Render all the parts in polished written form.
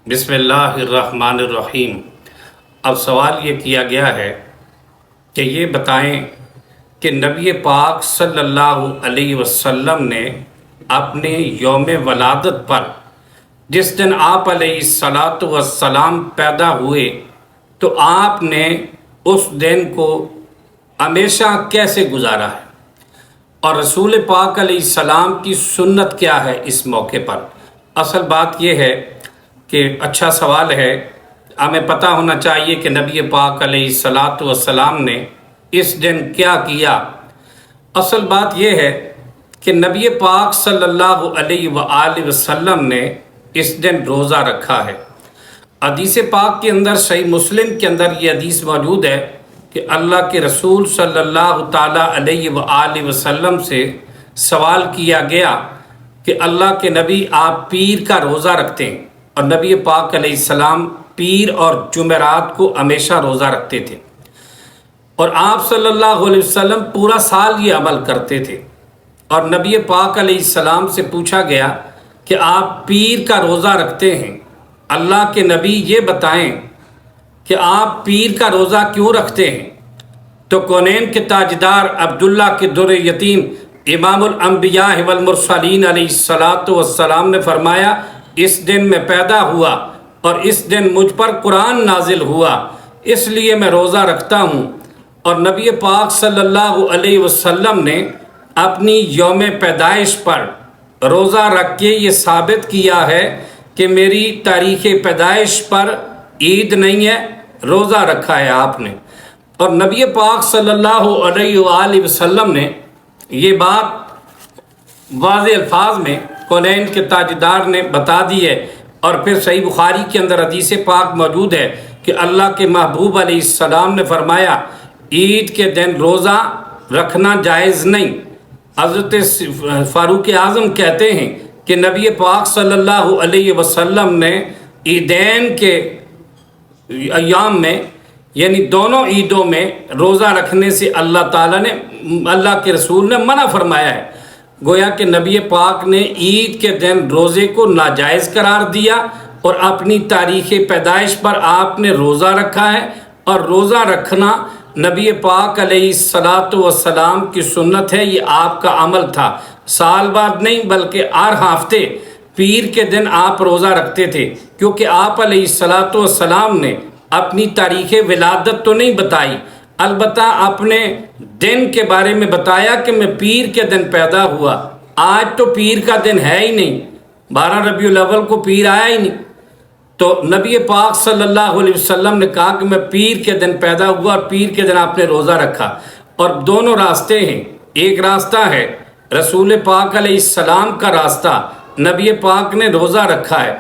بسم اللہ الرحمن الرحیم۔ اب سوال یہ کیا گیا ہے کہ یہ بتائیں کہ نبی پاک صلی اللہ علیہ وسلم نے اپنے یوم ولادت پر جس دن آپ علیہ السلام پیدا ہوئے تو آپ نے اس دن کو ہمیشہ کیسے گزارا ہے، اور رسول پاک علیہ السلام کی سنت کیا ہے اس موقع پر۔ اصل بات یہ ہے کہ اچھا سوال ہے، ہمیں پتہ ہونا چاہیے کہ نبی پاک علیہ السلام نے اس دن کیا کیا۔ اصل بات یہ ہے کہ نبی پاک صلی اللہ علیہ وآلہ وسلم نے اس دن روزہ رکھا ہے۔ حدیث پاک کے اندر، صحیح مسلم کے اندر یہ حدیث موجود ہے کہ اللہ کے رسول صلی اللہ تعالیٰ علیہ وآلہ وسلم سے سوال کیا گیا کہ اللہ کے نبی آپ پیر کا روزہ رکھتے ہیں، اور نبی پاک علیہ السلام پیر اور جمعرات کو ہمیشہ روزہ رکھتے تھے، اور آپ صلی اللہ علیہ وسلم پورا سال یہ عمل کرتے تھے۔ اور نبی پاک علیہ السلام سے پوچھا گیا کہ آپ پیر کا روزہ رکھتے ہیں، اللہ کے نبی یہ بتائیں کہ آپ پیر کا روزہ کیوں رکھتے ہیں؟ تو کونین کے تاجدار عبداللہ کے در یتیم امام الانبیاء والمرسلین علیہ السلام نے فرمایا، اس دن میں پیدا ہوا اور اس دن مجھ پر قرآن نازل ہوا، اس لیے میں روزہ رکھتا ہوں۔ اور نبی پاک صلی اللہ علیہ وسلم نے اپنی یوم پیدائش پر روزہ رکھ کے یہ ثابت کیا ہے کہ میری تاریخ پیدائش پر عید نہیں ہے، روزہ رکھا ہے آپ نے۔ اور نبی پاک صلی اللہ علیہ وآلہ وسلم نے یہ بات واضح الفاظ میں کونین کے تاجدار نے بتا دی ہے، اور پھر صحیح بخاری کے اندر حدیث پاک موجود ہے کہ اللہ کے محبوب علیہ السلام نے فرمایا عید کے دن روزہ رکھنا جائز نہیں۔ حضرت فاروق اعظم کہتے ہیں کہ نبی پاک صلی اللہ علیہ وسلم نے عیدین کے ایام میں، یعنی دونوں عیدوں میں روزہ رکھنے سے اللہ تعالیٰ نے، اللہ کے رسول نے منع فرمایا ہے۔ گویا کہ نبی پاک نے عید کے دن روزے کو ناجائز قرار دیا، اور اپنی تاریخ پیدائش پر آپ نے روزہ رکھا ہے، اور روزہ رکھنا نبی پاک علیہ السلام کی سنت ہے، یہ آپ کا عمل تھا۔ سال بعد نہیں بلکہ ہر ہفتے پیر کے دن آپ روزہ رکھتے تھے، کیونکہ آپ علیہ السلام نے اپنی تاریخ ولادت تو نہیں بتائی، البتہ اپنے دن کے بارے میں بتایا کہ میں پیر کے دن پیدا ہوا۔ آج تو پیر کا دن ہے ہی نہیں، 12 ربیع الاول کو پیر آیا ہی نہیں، تو نبی پاک صلی اللہ علیہ وسلم نے کہا کہ میں پیر کے دن پیدا ہوا، اور پیر کے دن آپ نے روزہ رکھا۔ اور دونوں راستے ہیں، ایک راستہ ہے رسول پاک علیہ السلام کا راستہ، نبی پاک نے روزہ رکھا ہے،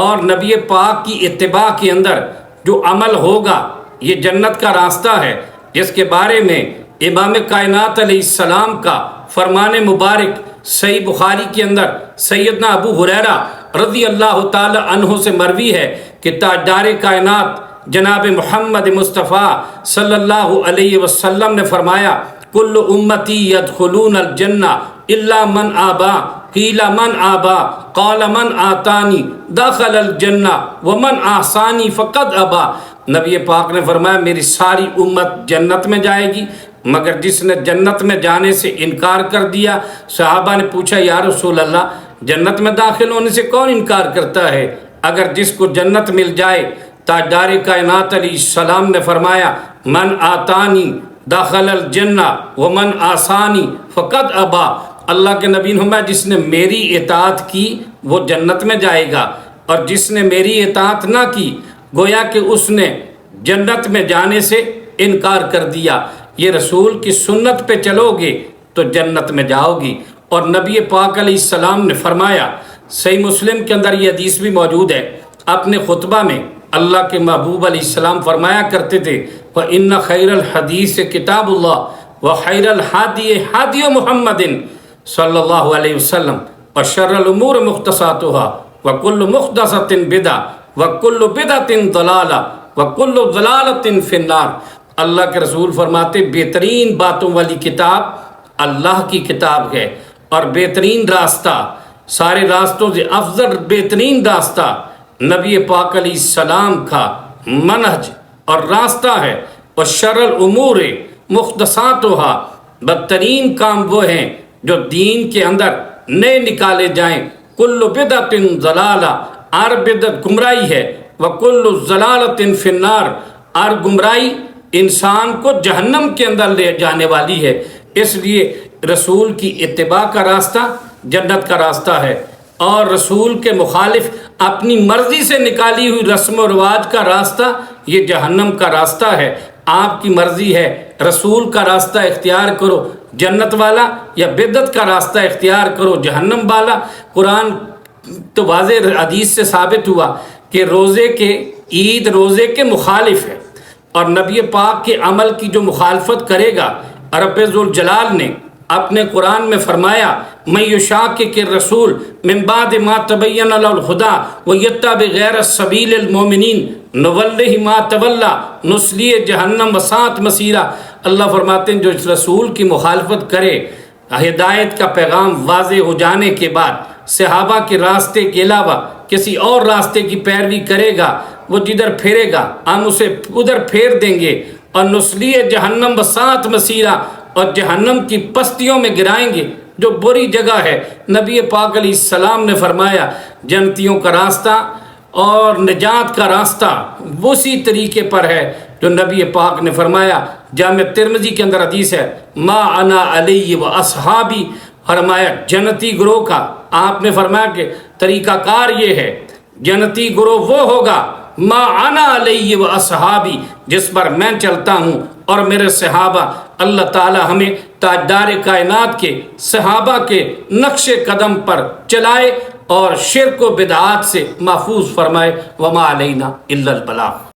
اور نبی پاک کی اتباع کے اندر جو عمل ہوگا یہ جنت کا راستہ ہے، جس کے بارے میں امام کائنات علیہ السلام کا فرمان مبارک صحیح بخاری کے اندر سیدنا ابو ہریرہ رضی اللہ تعالی عنہ سے مروی ہے کہ تاجدار کائنات جناب محمد مصطفیٰ صلی اللہ علیہ وسلم نے فرمایا، کل امتی یدخلون الجنہ الا من آبا، قیل من آبا، قال من آتانی دخل الجنہ ومن آسانی فقد ابا۔ نبی پاک نے فرمایا میری ساری امت جنت میں جائے گی، مگر جس نے جنت میں جانے سے انکار کر دیا۔ صحابہ نے پوچھا یا رسول اللہ، جنت میں داخل ہونے سے کون انکار کرتا ہے؟ اگر جس کو جنت مل جائے، تاجدار کائنات علیہ السلام نے فرمایا من آتانی دخل الجنہ ومن آسانی فقد ابا۔ اللہ کے نبی نے فرمایا جس نے میری اطاعت کی وہ جنت میں جائے گا، اور جس نے میری اطاعت نہ کی گویا کہ اس نے جنت میں جانے سے انکار کر دیا۔ یہ رسول کی سنت پہ چلو گے تو جنت میں جاؤ گی۔ اور نبی پاک علیہ السلام نے فرمایا، صحیح مسلم کے اندر یہ حدیث بھی موجود ہے، اپنے خطبہ میں اللہ کے محبوب علیہ السلام فرمایا کرتے تھے وَإِنَّ خَيْرَ الْحَدِيثِ كِتَابُ اللَّهِ وَخَيْرَ الْحَدِيِ حَدِيُ مُحَمَّدٍ صلی اللہ علیہ وسلم وَشَرَّ الْأُمُورِ مُحْدَثَاتُهَا وَكُلُّ مُحْدَثَةٍ بِدْعَةٍ وَكُلُّ بِدْعَةٍ ضَلَالَةٍ وَكُلُّ ضَلَالَةٍ فِي النَّارِ۔ اللہ کے رسول فرماتے بہترین باتوں والی کتاب اللہ کی کتاب ہے، اور بہترین راستہ، سارے راستوں سے افضل بہترین راستہ نبی پاک علیہ السلام کا منہج اور راستہ ہے۔ اور شر الامور محدثاتها، بدترین کام وہ ہیں جو دین کے اندر نئے نکالے جائیں۔ کل بدعت ضلالہ، ہر بدعت گمراہی ہے۔ وکل ضلالۃ فی النار، ہر گمراہی انسان کو جہنم کے اندر لے جانے والی ہے۔ اس لیے رسول کی اتباع کا راستہ جنت کا راستہ ہے، اور رسول کے مخالف اپنی مرضی سے نکالی ہوئی رسم و رواج کا راستہ یہ جہنم کا راستہ ہے۔ آپ کی مرضی ہے، رسول کا راستہ اختیار کرو جنت والا، یا بدعت کا راستہ اختیار کرو جہنم والا۔ قرآن تو واضح حدیث سے ثابت ہوا کہ روزے کے عید روزے کے مخالف ہے، اور نبی پاک کے عمل کی جو مخالفت کرے گا، رب ذوالجلال نے اپنے قرآن میں فرمایا من یشاقق الرسول من بعد ما تبین له الہدی ویتبع غیر سبیل المؤمنین نولہ ما تولی نصلیہ جہنم وساءت مصیرا۔ اللہ فرماتے ہیں جو اس رسول کی مخالفت کرے، ہدایت کا پیغام واضح ہو جانے کے بعد صحابہ کے راستے کے علاوہ کسی اور راستے کی پیروی کرے گا، وہ جدھر پھیرے گا ہم اسے ادھر پھیر دیں گے، اور نصلیہ جہنم وساءت مصیرا، اور جہنم کی پستیوں میں گرائیں گے جو بری جگہ ہے۔ نبی پاک علیہ السلام نے فرمایا جنتیوں کا راستہ اور نجات کا راستہ اسی طریقے پر ہے جو نبی پاک نے فرمایا۔ جامع ترمذی کے اندر حدیث ہے ما انا علیہ و اصحابی، فرمایا جنتی گروہ کا، آپ نے فرمایا کہ طریقہ کار یہ ہے، جنتی گروہ وہ ہوگا ما انا علیہ و اصحابی، جس پر میں چلتا ہوں اور میرے صحابہ۔ اللہ تعالی ہمیں تاجدار کائنات کے صحابہ کے نقش قدم پر چلائے اور شرک و بدعات سے محفوظ فرمائے۔ وما علینا الا البلاغ۔